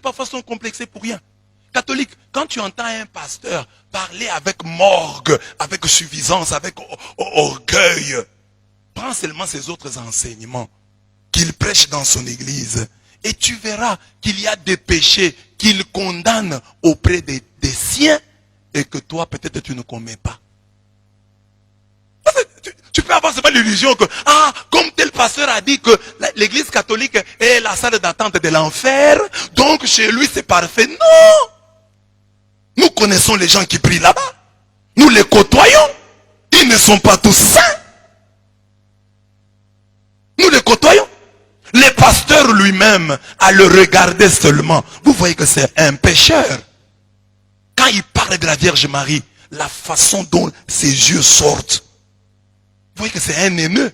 parfois sont complexés pour rien. Catholique, quand tu entends un pasteur parler avec morgue, avec suffisance, avec orgueil, prends seulement ses autres enseignements qu'il prêche dans son église et tu verras qu'il y a des péchés qu'il condamne auprès des siens et que toi peut-être tu ne commets pas. Tu peux avoir seulement l'illusion que, comme tel pasteur a dit que l'église catholique est la salle d'attente de l'enfer, donc chez lui c'est parfait. Non! Nous connaissons les gens qui prient là-bas. Nous les côtoyons. Ils ne sont pas tous saints. Nous les côtoyons. Le pasteur lui-même, à le regarder seulement, vous voyez que c'est un pécheur. Quand il parle de la Vierge Marie, la façon dont ses yeux sortent, vous voyez que c'est un haineux.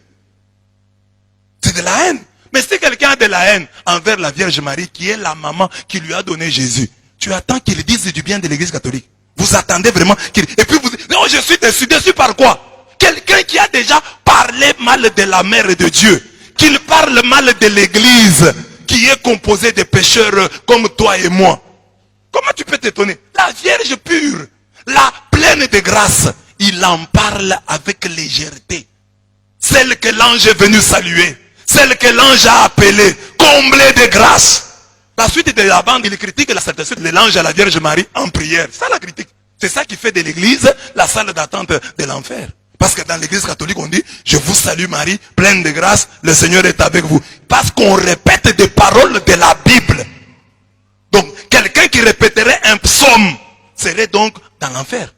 C'est de la haine. Mais si quelqu'un a de la haine envers la Vierge Marie, qui est la maman qui lui a donné Jésus, tu attends qu'il dise du bien de l'église catholique. Vous attendez vraiment qu'il... Et puis vous dites, non, je suis déçu. Déçu par quoi? Quelqu'un qui a déjà parlé mal de la mère de Dieu, qu'il parle mal de l'église, qui est composée de pécheurs comme toi et moi. Comment tu peux t'étonner? La Vierge pure, la pleine de grâce, il en parle avec légèreté. Celle que l'ange est venu saluer, celle que l'ange a appelée, comblée de grâce. La suite de la bande, il critique la certitude de l'ange à la Vierge Marie en prière. C'est ça la critique. C'est ça qui fait de l'église la salle d'attente de l'enfer. Parce que dans l'église catholique, on dit, je vous salue Marie, pleine de grâce, le Seigneur est avec vous. Parce qu'on répète des paroles de la Bible. Donc, quelqu'un qui répéterait un psaume serait donc dans l'enfer.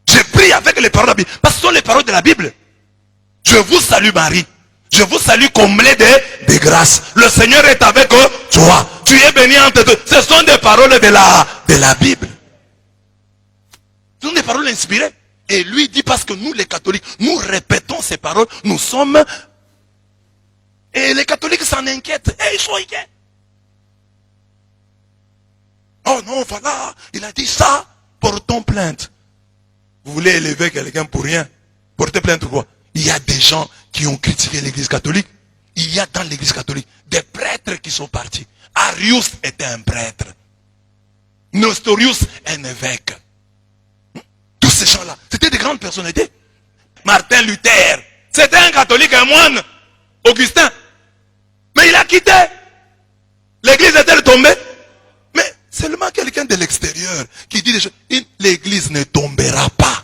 Je prie avec les paroles de la Bible. Parce que ce sont les paroles de la Bible. Je vous salue Marie. Je vous salue comblé de grâce. Le Seigneur est avec toi. Tu es béni entre deux. Ce sont des paroles de la Bible. Ce sont des paroles inspirées. Et lui dit parce que nous les catholiques, nous répétons ces paroles, nous sommes... Et les catholiques s'en inquiètent. Et ils sont inquiets. Oh non, voilà, il a dit ça, portons plainte. Vous voulez élever quelqu'un pour rien? Portez plainte ou quoi? Il y a des gens qui ont critiqué l'église catholique. Il y a dans l'église catholique des prêtres qui sont partis. Arius était un prêtre. Nestorius, un évêque. Tous ces gens-là, c'était des grandes personnalités. Martin Luther, c'était un catholique, un moine. Augustin. Mais il a quitté. L'église est-elle tombée? Mais seulement quelqu'un de l'extérieur qui dit des choses. L'église ne tombera pas.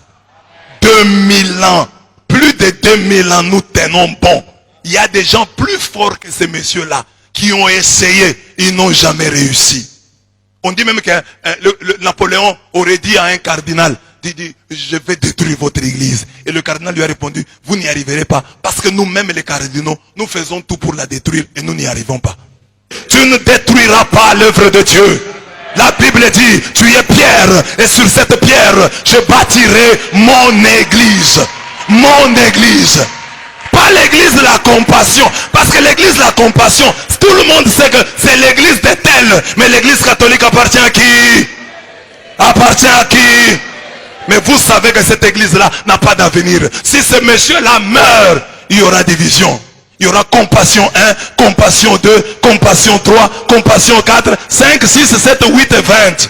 2000 ans. Plus de 2000 ans, nous tenons bon. Il y a des gens plus forts que ces messieurs-là qui ont essayé, ils n'ont jamais réussi. On dit même que Napoléon aurait dit à un cardinal, dit, je vais détruire votre église. Et le cardinal lui a répondu, vous n'y arriverez pas. Parce que nous-mêmes les cardinaux, nous faisons tout pour la détruire et nous n'y arrivons pas. Tu ne détruiras pas l'œuvre de Dieu. La Bible dit, tu es pierre et sur cette pierre, je bâtirai mon église. Mon église. Pas l'église de la compassion. Parce que l'église de la compassion, tout le monde sait que c'est l'église de tel. Mais l'église catholique appartient à qui? Appartient à qui? Mais vous savez que cette église-là n'a pas d'avenir. Si ce monsieur-là meurt, il y aura division. Il y aura compassion 1, compassion 2, compassion 3, compassion 4, 5, 6, 7, 8 et 20.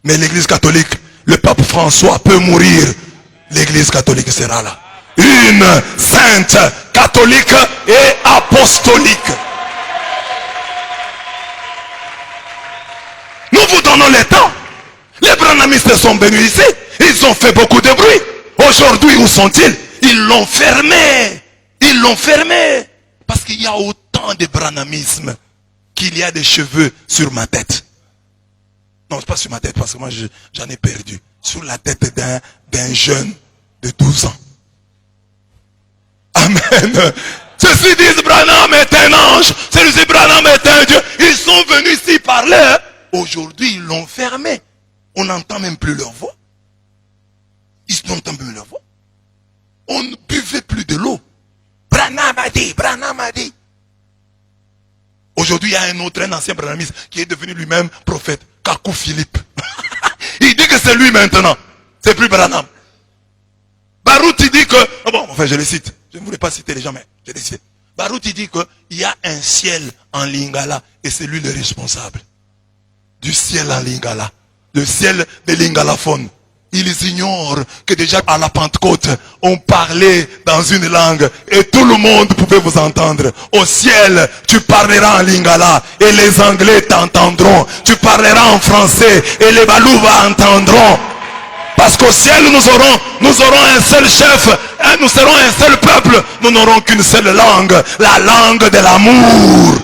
Mais l'église catholique, le pape François peut mourir. L'église catholique sera là. Une sainte, catholique et apostolique. Nous vous donnons le temps. Les branhamistes sont venus ici. Ils ont fait beaucoup de bruit. Aujourd'hui, où sont-ils? Ils l'ont fermé. Ils l'ont fermé. Parce qu'il y a autant de branhamisme qu'il y a des cheveux sur ma tête. Non, c'est pas sur ma tête parce que moi j'en ai perdu. Sur la tête d'un jeune de 12 ans. Amen. Ceux-ci disent Branham est un ange. Ceux-ci Branham est un Dieu. Ils sont venus ici parler. Aujourd'hui, ils l'ont fermé. On n'entend même plus leur voix. Ils n'entendent plus leur voix. On ne buvait plus de l'eau. Branham a dit, Branham a dit. Aujourd'hui, il y a un autre, un ancien branhamiste, qui est devenu lui-même prophète. Kakou Philippe. Il dit que c'est lui maintenant. C'est plus Branham. Baruch il dit que, oh bon, enfin je le cite. Je ne voulais pas citer les gens, mais je les cite. Baruch il dit qu'il y a un ciel en Lingala et c'est lui le responsable. du ciel en lingala. Le ciel des lingalaphones. Ils ignorent que déjà à la Pentecôte, on parlait dans une langue et tout le monde pouvait vous entendre. Au ciel, tu parleras en lingala et les Anglais t'entendront. Tu parleras en français et les Balouba entendront. Parce qu'au ciel, nous aurons un seul chef, nous serons un seul peuple. Nous n'aurons qu'une seule langue, la langue de l'amour.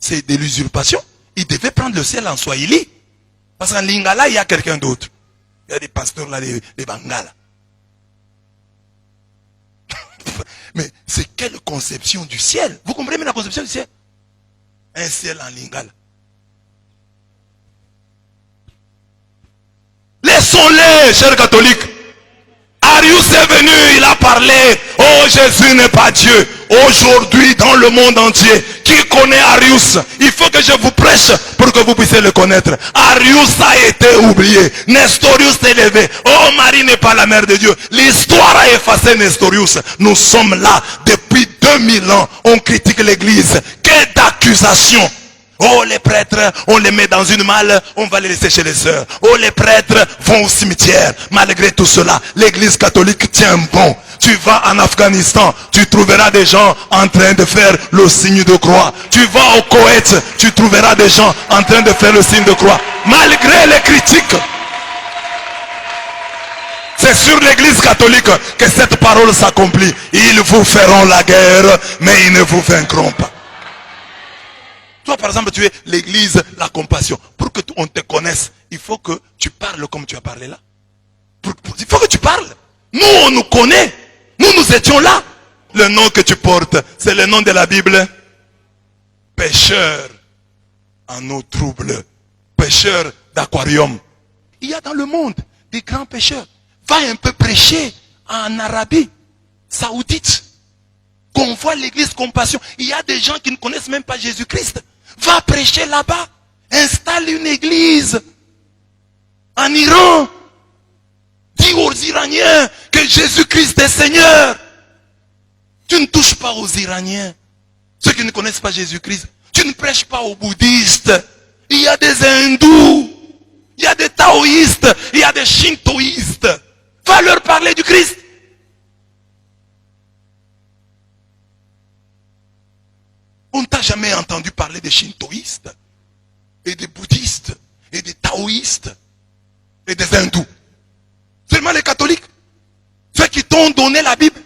C'est de l'usurpation. Il devait prendre le ciel en Swahili. Parce qu'en lingala, il y a quelqu'un d'autre. Il y a des pasteurs là, des Bangala. Mais c'est quelle conception du ciel? Vous comprenez la conception du ciel? Un ciel en lingala. Laissons-les, chers catholiques. Arius est venu, il a parlé. Oh, Jésus n'est pas Dieu. Aujourd'hui, dans le monde entier, qui connaît Arius? Il faut que je vous prêche pour que vous puissiez le connaître. Arius a été oublié. Nestorius s'est levé. Oh, Marie n'est pas la mère de Dieu. L'histoire a effacé Nestorius. Nous sommes là depuis 2000 ans. On critique l'église. Quelle accusation! Oh, les prêtres, on les met dans une malle, on va les laisser chez les sœurs. Oh, les prêtres vont au cimetière. Malgré tout cela, l'église catholique tient bon. Tu vas en Afghanistan, tu trouveras des gens en train de faire le signe de croix. Tu vas au Koweït, tu trouveras des gens en train de faire le signe de croix. Malgré les critiques. C'est sur l'église catholique que cette parole s'accomplit. Ils vous feront la guerre, mais ils ne vous vaincront pas. Toi, par exemple, tu es l'église, la compassion. Pour que on te connaisse, il faut que tu parles comme tu as parlé là. Il faut que tu parles. Nous, on nous connaît. Nous étions là. Le nom que tu portes, c'est le nom de la Bible. Pêcheur en eau trouble. Pêcheur d'aquarium. Il y a dans le monde des grands pêcheurs. Va un peu prêcher en Arabie Saoudite. Qu'on voit l'église compassion. Il y a des gens qui ne connaissent même pas Jésus-Christ. Va prêcher là-bas. Installe une église. En Iran. Dis aux Iraniens que Jésus-Christ est Seigneur. Tu ne touches pas aux Iraniens. Ceux qui ne connaissent pas Jésus-Christ. Tu ne prêches pas aux bouddhistes. Il y a des hindous. Il y a des taoïstes. Il y a des shintoïstes. Va leur parler du Christ. On ne t'a jamais entendu parler des shintoïstes, et des bouddhistes, et des taoïstes, et des hindous. Seulement les catholiques, ceux qui t'ont donné la Bible.